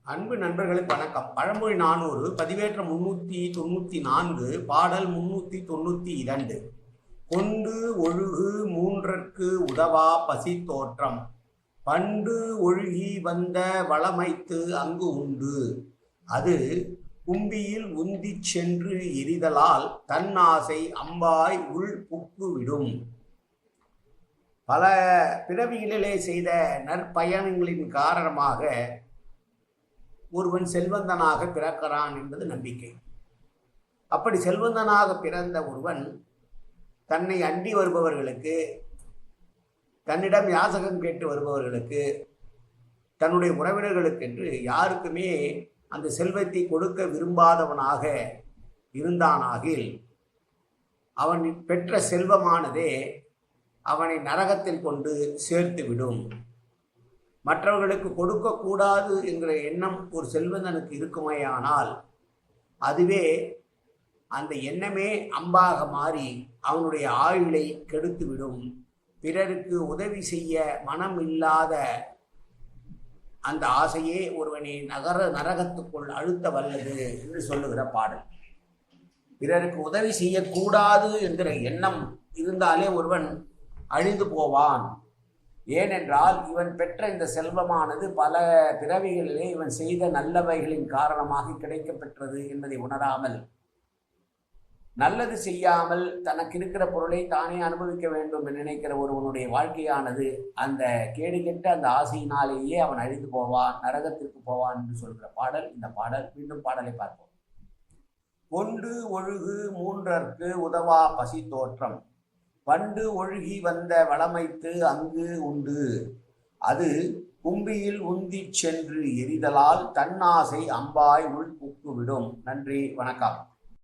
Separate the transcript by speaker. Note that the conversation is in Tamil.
Speaker 1: அன்பு நண்பர்களுக்கு வணக்கம். பழமொழி 400 பதிவேற்றம் 394 பாடல் 392. கொண்டு ஒழுகு மூன்றற்கு உதவா பசி தோற்றம் பண்டு ஒழுகி வந்த வளமைத்து அங்கு உண்டு அது கும்பியில் உந்திச் சென்று எரிதலால் தன்னாசை அம்பாய் உள் புக்குவிடும். பல பிறவிகளிலே செய்த நற்பயணங்களின் காரணமாக ஒருவன் செல்வந்தனாக பிறக்கிறான் என்பது நம்பிக்கை. அப்படி செல்வந்தனாக பிறந்த ஒருவன் தன்னை அண்டி வருபவர்களுக்கு, தன்னிடம் யாசகம் கேட்டு வருபவர்களுக்கு, தன்னுடைய உறவினர்களுக்கென்று யாருக்குமே அந்த செல்வத்தை கொடுக்க விரும்பாதவனாக இருந்தானாகில் அவன் பெற்ற செல்வமானதே அவனை நரகத்தில் கொண்டு சேர்த்துவிடும். மற்றவர்களுக்கு கொடுக்கக்கூடாது என்கிற எண்ணம் ஒரு செல்வந்தனுக்கு இருக்குமேயானால் அதுவே அந்த எண்ணமே அம்பாக மாறி அவனுடைய ஆயுளை கெடுத்துவிடும். பிறருக்கு உதவி செய்ய மனம் இல்லாத அந்த ஆசையே ஒருவனை நரகத்துக்குள் அழுத்த வல்லது என்று சொல்லுகிற பாடல். பிறருக்கு உதவி செய்யக்கூடாது என்கிற எண்ணம் இருந்தாலே ஒருவன் அழிந்து போவான். ஏனென்றால் இவன் பெற்ற இந்த செல்வமானது பல பிறவிகளிலே இவன் செய்த நல்லவைகளின் காரணமாக கிடைக்கப்பெற்றது என்பதை உணராமல், நல்லது செய்யாமல் தனக்கு இருக்கிற பொருளை தானே அனுபவிக்க வேண்டும் என்று நினைக்கிற ஒருவனுடைய வாழ்க்கையானது அந்த கேடு கெட்ட அந்த ஆசையினாலேயே அவன் அழிந்து போவான், நரகத்திற்கு போவான் என்று சொல்கிற பாடல் இந்த பாடல். மீண்டும் பாடலை பார்ப்போம். கொண்டு ஒழுகு மூன்றற்கு உதவா பசி தோற்றம் பண்டு ஒழுகி வந்த வளமைத்து அங்கு உண்டு அது கும்பியில் உந்திச் சென்று எரிதலால் தன்னாசை அம்பாய் உள் புக்குவிடும். நன்றி, வணக்கம்.